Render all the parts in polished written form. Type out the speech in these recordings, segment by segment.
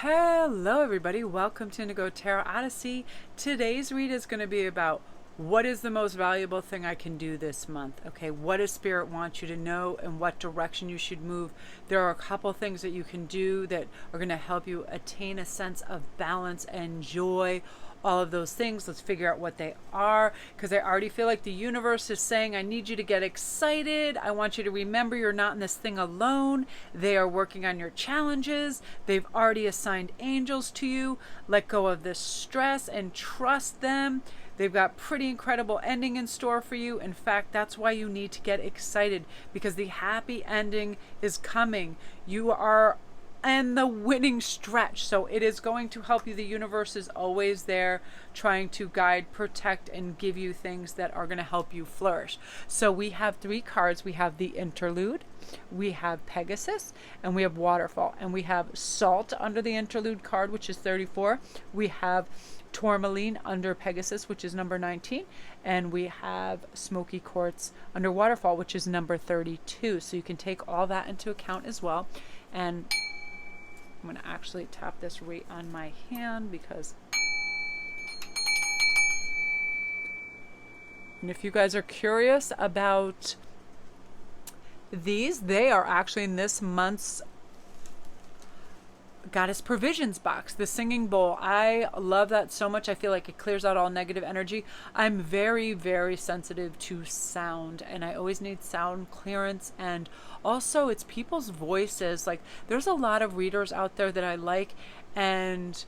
Hello everybody, welcome to Indigo Tarot Odyssey. Today's read is going to be about what is the most valuable thing I can do this month. Okay, what does Spirit want you to know and what direction you should move? There are a couple things that you can do that are going to help you attain a sense of balance and joy. All of those things, let's figure out what they are, because I already feel like the universe is saying, I need you to get excited. I want you to remember you're not in this thing alone. They are working on your challenges. They've already assigned angels to you. Let go of this stress and trust them. They've got pretty incredible ending in store for you. In fact, that's why you need to get excited, because the happy ending is coming. You are and the winning stretch. So it is going to help you. The universe is always there trying to guide, protect, and give you things that are going to help you flourish. So we have three cards. We have the Interlude, we have Pegasus, and we have Waterfall. And we have Salt under the Interlude card, which is 34. We have Tourmaline under Pegasus, which is number 19, and we have Smoky Quartz under Waterfall, which is number 32. So you can take all that into account as well. And I'm going to actually tap this right on my hand because, and if you guys are curious about these, they are actually in this month's Goddess Provisions box, the singing bowl. I love that so much. I feel like it clears out all negative energy. I'm very, very sensitive to sound, and I always need sound clearance. And also it's people's voices. Like, there's a lot of readers out there that I like, and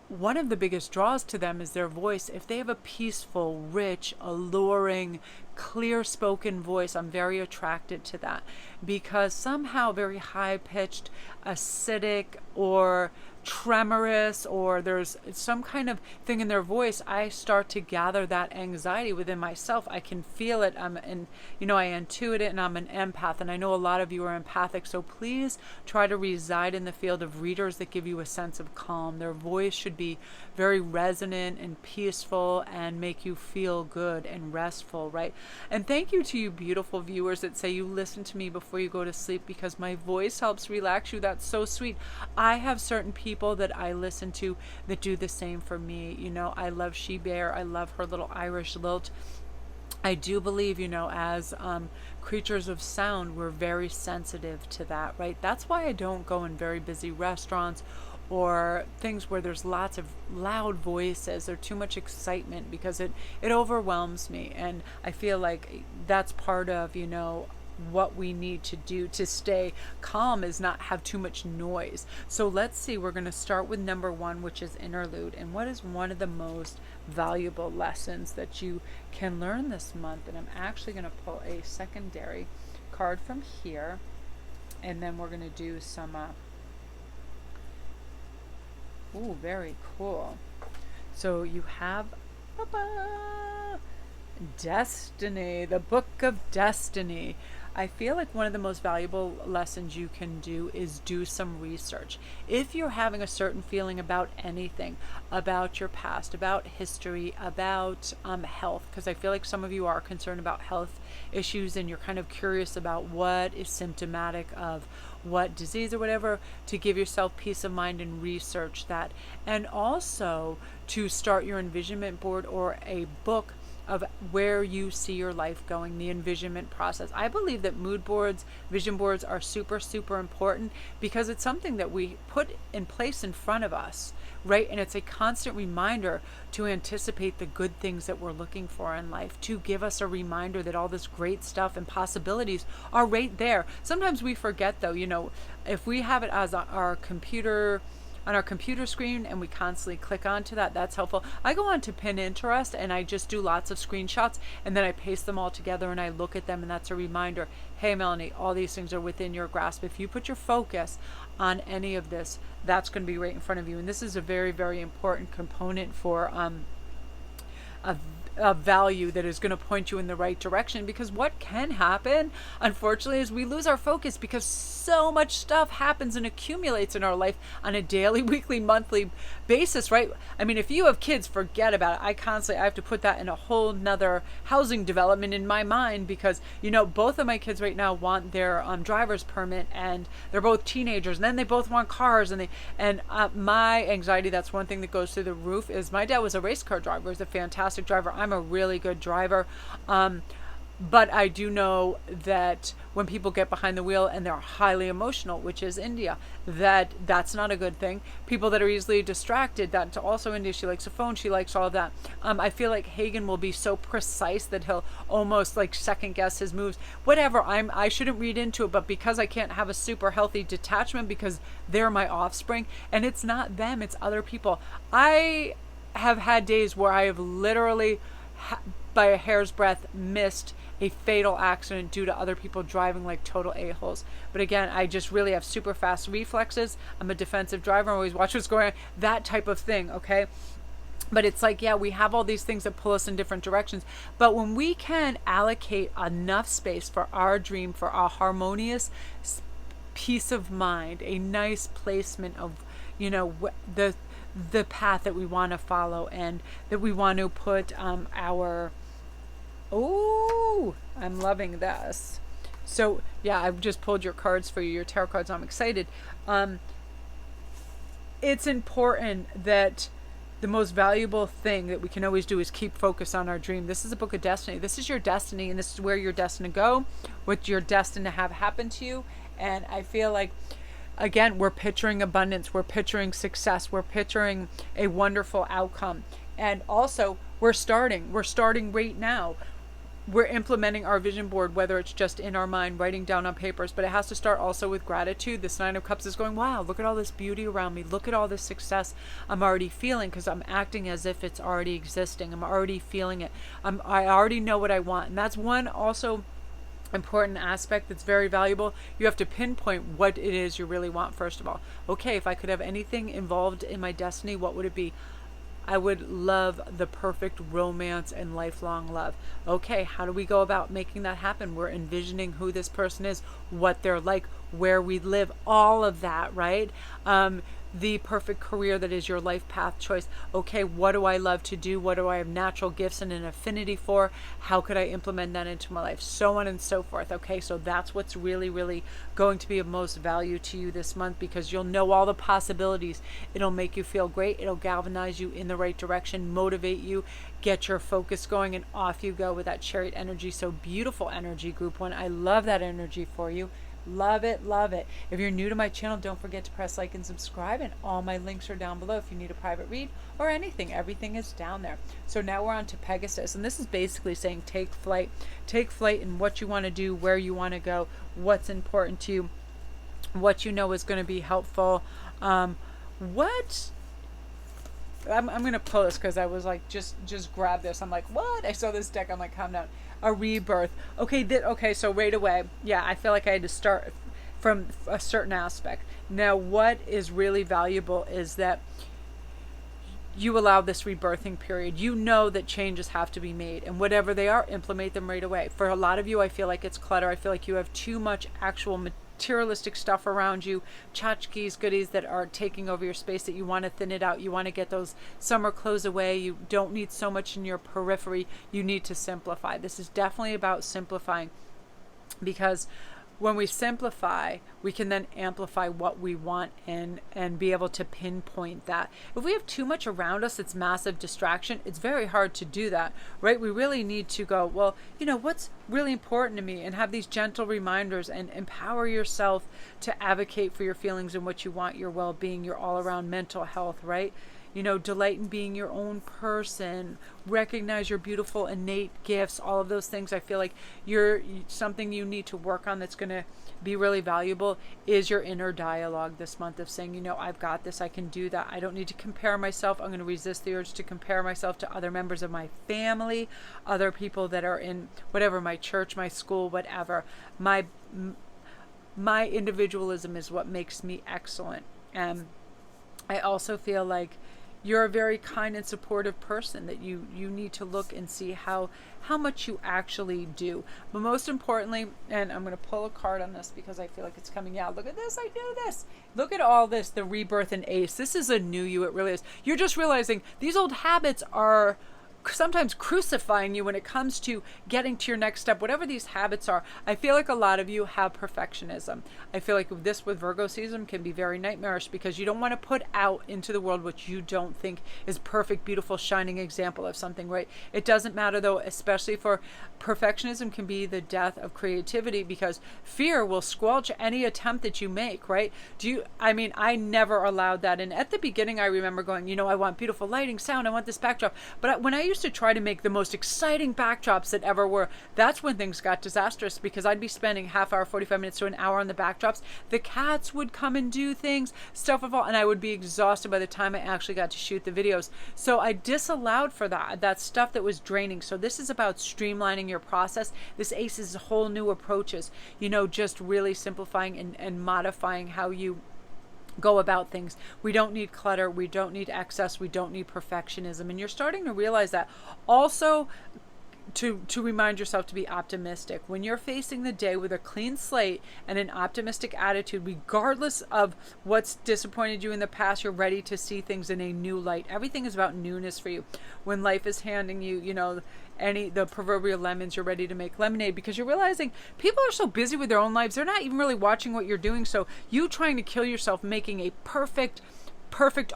one of the biggest draws to them is their voice. If they have a peaceful, rich, alluring, clear-spoken voice, I'm very attracted to that, because somehow very high-pitched, acidic, or tremorous, or there's some kind of thing in their voice, I start to gather that anxiety within myself. I can feel it. I intuit it, and I'm an empath, and I know a lot of you are empathic. So please try to reside in the field of readers that give you a sense of calm. Their voice should be very resonant and peaceful and make you feel good and restful, right? And thank you to you beautiful viewers that say you listen to me before you go to sleep because my voice helps relax you. That's so sweet. I have certain people that I listen to that do the same for me. You know, I love She Bear. I love her little Irish lilt. I do believe, as creatures of sound, we're very sensitive to that, right? That's why I don't go in very busy restaurants or things where there's lots of loud voices or too much excitement, because it overwhelms me. And I feel like that's part of, what we need to do to stay calm, is not have too much noise. So let's see, we're going to start with number 1, which is Interlude. And what is one of the most valuable lessons that you can learn this month? And I'm actually going to pull a secondary card from here, and then we're going to do some ooh, very cool. So you have Destiny, the Book of Destiny. I feel like one of the most valuable lessons you can do is do some research. If you're having a certain feeling about anything, about your past, about history, about health, because I feel like some of you are concerned about health issues and you're kind of curious about what is symptomatic of what disease or whatever, to give yourself peace of mind and research that. And also to start your envisionment board or a book of where you see your life going, the envisionment process. I believe that mood boards, vision boards are super, super important, because it's something that we put in place in front of us, right? And it's a constant reminder to anticipate the good things that we're looking for in life, to give us a reminder that all this great stuff and possibilities are right there. Sometimes we forget though, if we have it as our computer, on our computer screen, and we constantly click onto that, that's helpful. I go on to Pinterest and I just do lots of screenshots, and then I paste them all together and I look at them, and that's a reminder, hey Melanie, all these things are within your grasp. If you put your focus on any of this, that's going to be right in front of you. And this is a very, very important component for a value that is going to point you in the right direction. Because what can happen, unfortunately, is we lose our focus because so much stuff happens and accumulates in our life on a daily, weekly, monthly basis, right? I mean, if you have kids, forget about it. I have to put that in a whole nother housing development in my mind, because, you know, both of my kids right now want their driver's permit, and they're both teenagers, and then they both want cars, and my anxiety, that's one thing that goes through the roof, is my dad was a race car driver. He was a fantastic driver. I'm a really good driver. But I do know that when people get behind the wheel and they're highly emotional, which is India, that's not a good thing. People that are easily distracted, that's also India. She likes a phone. She likes all of that. I feel like Hagen will be so precise that he'll almost like second guess his moves. Whatever. I shouldn't read into it, but because I can't have a super healthy detachment because they're my offspring, and it's not them, it's other people. I have had days where I have literally by a hair's breadth missed a fatal accident due to other people driving like total a-holes. But again, I just really have super fast reflexes. I'm a defensive driver. I always watch what's going on. That type of thing, okay? But it's like, yeah, we have all these things that pull us in different directions. But when we can allocate enough space for our dream, for our harmonious peace of mind, a nice placement of, you know, the path that we want to follow, and that we want to put I'm loving this. So yeah, I've just pulled your cards for you, your tarot cards. I'm excited. It's important that the most valuable thing that we can always do is keep focus on our dream. This is a book of destiny. This is your destiny, and this is where you're destined to go, what you're destined to have happen to you. And I feel like, again, we're picturing abundance, we're picturing success, we're picturing a wonderful outcome. And also, we're starting right now. We're implementing our vision board, whether it's just in our mind, writing down on papers, but it has to start also with gratitude. This Nine of Cups is going, wow, look at all this beauty around me. Look at all this success I'm already feeling, because I'm acting as if it's already existing. I'm already feeling it. I already know what I want. And that's one also important aspect that's very valuable. You have to pinpoint what it is you really want, first of all. Okay, if I could have anything involved in my destiny, what would it be? I would love the perfect romance and lifelong love. Okay, how do we go about making that happen? We're envisioning who this person is, what they're like, where we live, all of that, right? The perfect career that is your life path choice. Okay, what do I love to do? What do I have natural gifts and an affinity for? How could I implement that into my life? So on and so forth. Okay, so that's what's really, really going to be of most value to you this month, because you'll know all the possibilities. It'll make you feel great. It'll galvanize you in the right direction, motivate you, get your focus going, and off you go with that Chariot energy. So beautiful energy, Group 1. I love that energy for you. Love it, love it. If you're new to my channel, don't forget to press like and subscribe, and all my links are down below if you need a private read or anything. Everything is down there. So now we're on to Pegasus, and this is basically saying take flight in what you want to do, where you want to go, what's important to you, what you know is going to be helpful. I'm going to pull this because I was like, just grab this. I'm like, what? I saw this deck. I'm like, calm down. A rebirth. Okay, so right away, yeah, I feel like I had to start from a certain aspect. Now, what is really valuable is that you allow this rebirthing period. You know that changes have to be made, and whatever they are, implement them right away. For a lot of you, I feel like it's clutter. I feel like you have too much actual materialistic stuff around you, tchotchkes, goodies that are taking over your space, that you want to thin it out. You want to get those summer clothes away. You don't need so much in your periphery. You need to simplify. This is definitely about simplifying, because when we simplify, we can then amplify what we want and be able to pinpoint that. If we have too much around us, it's massive distraction. It's very hard to do that, right? We really need to go, well, you know, what's really important to me, and have these gentle reminders and empower yourself to advocate for your feelings and what you want, your well-being, your all-around mental health, right? You know, delight in being your own person, recognize your beautiful innate gifts, all of those things. I feel like something you need to work on that's going to be really valuable is your inner dialogue this month of saying, you know, I've got this, I can do that. I don't need to compare myself. I'm going to resist the urge to compare myself to other members of my family, other people that are in whatever, my church, my school, whatever. My individualism is what makes me excellent. And I also feel like you're a very kind and supportive person, that you need to look and see how much you actually do. But most importantly, and I'm going to pull a card on this because I feel like it's coming out. Look at this. I do this. Look at all this. The rebirth and ace. This is a new you. It really is. You're just realizing these old habits are sometimes crucifying you when it comes to getting to your next step, whatever these habits are. I feel like a lot of you have perfectionism. I feel like this with Virgo season can be very nightmarish because you don't want to put out into the world what you don't think is perfect, beautiful, shining example of something, right? It doesn't matter though, especially for perfectionism can be the death of creativity because fear will squelch any attempt that you make, right? I never allowed that. And at the beginning, I remember going, I want beautiful lighting, sound, I want this backdrop. But when I used to try to make the most exciting backdrops that ever were, that's when things got disastrous because I'd be spending half hour, 45 minutes to an hour on the backdrops. The cats would come and do things, stuff would fall, and I would be exhausted by the time I actually got to shoot the videos. So I disallowed for that stuff that was draining. So this is about streamlining your process. This ace is whole new approaches, just really simplifying and modifying how you go about things. We don't need clutter. We don't need excess. We don't need perfectionism. And you're starting to realize that. Also, to remind yourself to be optimistic. When you're facing the day with a clean slate and an optimistic attitude, regardless of what's disappointed you in the past, you're ready to see things in a new light. Everything is about newness for you. When life is handing you, the proverbial lemons, you're ready to make lemonade because you're realizing people are so busy with their own lives. They're not even really watching what you're doing. So you trying to kill yourself, making a perfect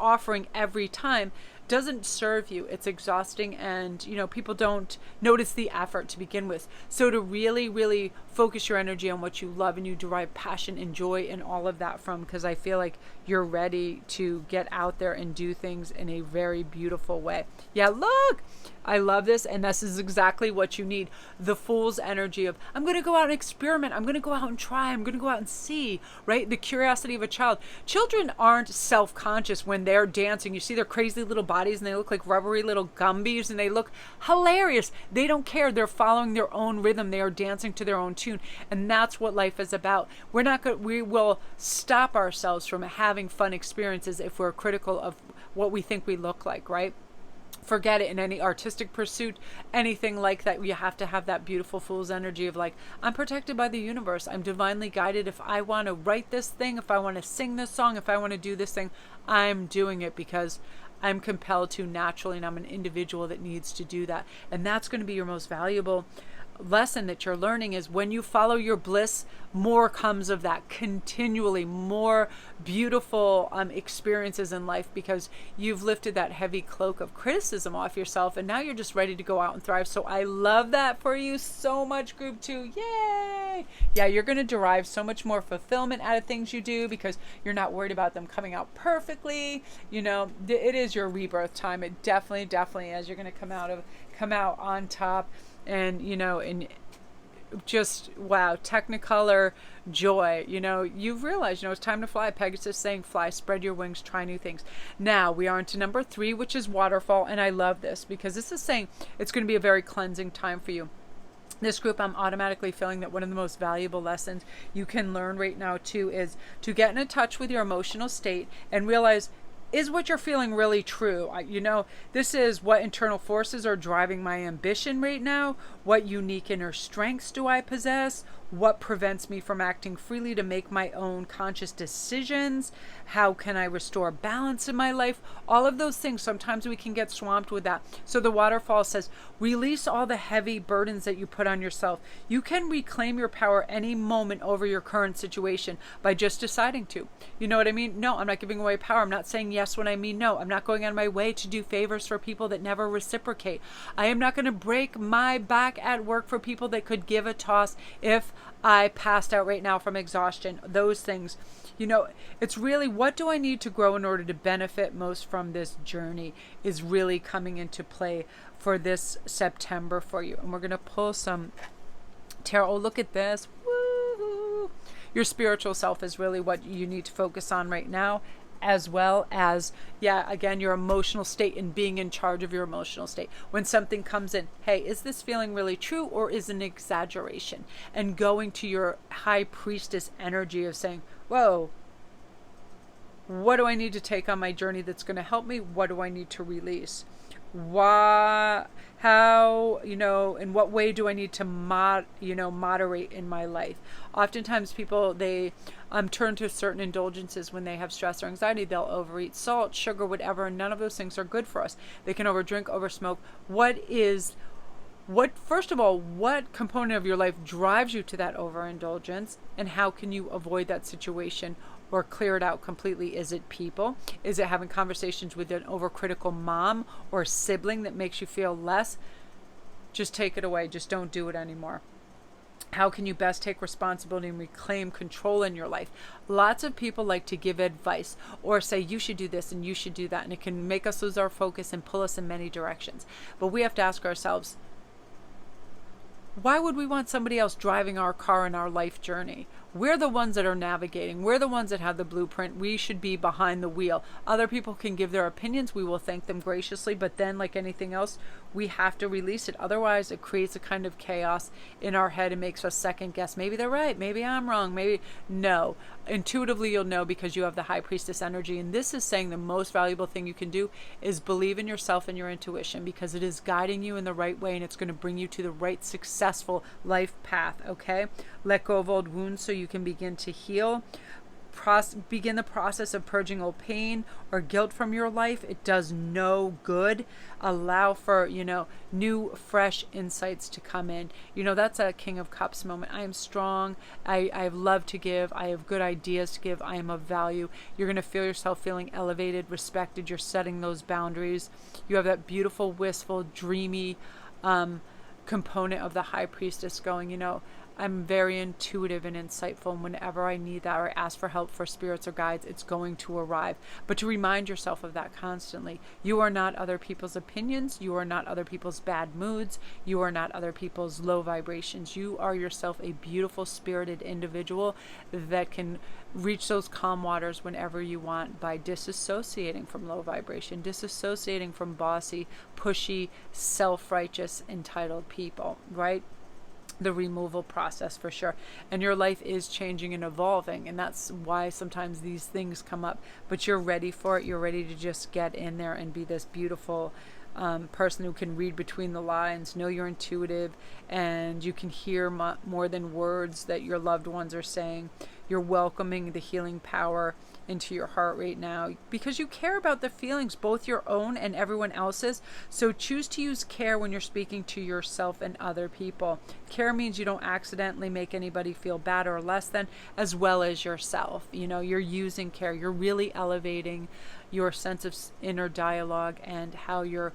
offering every time doesn't serve you. It's exhausting, and people don't notice the effort to begin with. So to really, really focus your energy on what you love and you derive passion and joy and all of that from, because I feel like you're ready to get out there and do things in a very beautiful way. Yeah, look, I love this, and this is exactly what you need. The fool's energy of, I'm going to go out and experiment. I'm going to go out and try. I'm going to go out and see, right? The curiosity of a child. Children aren't self-conscious when they're dancing. You see their crazy little bodies and they look like rubbery little Gumbies and they look hilarious. They don't care. They're following their own rhythm. They are dancing to their own tune. And that's what life is about. We will stop ourselves from having fun experiences if we're critical of what we think we look like, right? Forget it. In any artistic pursuit, anything like that, you have to have that beautiful fool's energy of like, I'm protected by the universe. I'm divinely guided. If I want to write this thing, if I want to sing this song, if I want to do this thing, I'm doing it because I'm compelled to naturally, and I'm an individual that needs to do that. And that's going to be your most valuable lesson that you're learning, is when you follow your bliss, more comes of that, continually more beautiful experiences in life, because you've lifted that heavy cloak of criticism off yourself and now you're just ready to go out and thrive. So I love that for you so much, group 2. Yay! Yeah, you're going to derive so much more fulfillment out of things you do because you're not worried about them coming out perfectly. It is your rebirth time. It definitely is. You're going to come out on top. And and just wow, technicolor joy. You've realized it's time to fly. Pegasus saying fly, spread your wings, try new things. Now we are into number 3, which is Waterfall, and I love this because this is saying it's going to be a very cleansing time for you. This group, I'm automatically feeling that one of the most valuable lessons you can learn right now too is to get in touch with your emotional state and realize, is what you're feeling really true? This is what internal forces are driving my ambition right now. What unique inner strengths do I possess? What prevents me from acting freely to make my own conscious decisions? How can I restore balance in my life? All of those things, sometimes we can get swamped with that. So the Waterfall says, release all the heavy burdens that you put on yourself. You can reclaim your power any moment over your current situation by just deciding to. You know what I mean? No, I'm not giving away power. I'm not saying yes when I mean no. I'm not going out of my way to do favors for people that never reciprocate. I am not going to break my back at work for people that could give a toss if I passed out right now from exhaustion. Those things, it's really, what do I need to grow in order to benefit most from this journey is really coming into play for this September for you. And we're going to pull some tarot. Oh, look at this. Woo! Your spiritual self is really what you need to focus on right now, as well as, again, your emotional state and being in charge of your emotional state. When something comes in, hey, is this feeling really true or is it an exaggeration? And going to your high priestess energy of saying, whoa, What do I need to take on my journey that's going to help me? What do I need to release? Why, how, in what way do I need to moderate in my life? Oftentimes people, they turn to certain indulgences when they have stress or anxiety. They'll overeat salt, sugar, whatever, and none of those things are good for us. They can overdrink, oversmoke. First of all, what component of your life drives you to that overindulgence, and how can you avoid that situation or clear it out completely? Is it people? Is it having conversations with an overcritical mom or sibling that makes you feel less? Just take it away. Just don't do it anymore. How can you best take responsibility and reclaim control in your life? Lots of people like to give advice or say you should do this and you should do that, and it can make us lose our focus and pull us in many directions. But we have to ask ourselves, why would we want somebody else driving our car in our life journey? We're the ones that are navigating. We're the ones that have the blueprint. We should be behind the wheel. Other people can give their opinions. We will thank them graciously. But then, like anything else, we have to release it. Otherwise, it creates a kind of chaos in our head and makes us second guess. Maybe they're right. Maybe I'm wrong. Maybe no. Intuitively, you'll know because you have the high priestess energy. And this is saying the most valuable thing you can do is believe in yourself and your intuition, because it is guiding you in the right way and it's going to bring you to the right successful life path. Okay? Let go of old wounds so you can begin to heal. Begin the process of purging old pain or guilt from your life. It does no good. Allow for, new, fresh insights to come in. That's a King of Cups moment. I am strong. I have love to give. I have good ideas to give. I am of value. You're going to feel yourself feeling elevated, respected. You're setting those boundaries. You have that beautiful, wistful, dreamy component of the high priestess going, I'm very intuitive and insightful, and whenever I need that or ask for help for spirits or guides, it's going to arrive. But to remind yourself of that constantly. You are not other people's opinions. You are not other people's bad moods. You are not other people's low vibrations. You are yourself a beautiful, spirited individual that can reach those calm waters whenever you want by disassociating from low vibration, disassociating from bossy, pushy, self-righteous, entitled people, right? The removal process for sure. And your life is changing and evolving, and that's why sometimes these things come up, but you're ready for it. You're ready to just get in there and be this beautiful person who can read between the lines, know you're intuitive, and you can hear more than words that your loved ones are saying. You're welcoming the healing power into your heart right now because you care about the feelings, both your own and everyone else's. So choose to use care when you're speaking to yourself and other people. Care means you don't accidentally make anybody feel bad or less than, as well as yourself. You're using care. You're really elevating your sense of inner dialogue and how you're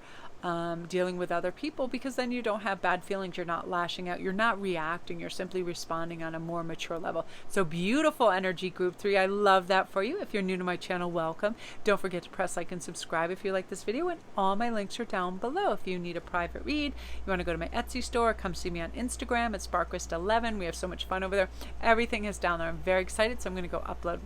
dealing with other people, because then you don't have bad feelings. You're not lashing out. You're not reacting. You're simply responding on a more mature level. So beautiful energy, group 3. I love that for you. If you're new to my channel, welcome. Don't forget to press like and subscribe if you like this video, and all my links are down below. If you need a private read, you want to go to my Etsy store, come see me on Instagram at Sparkwist11. We have so much fun over there. Everything is down there. I'm very excited, so I'm going to go upload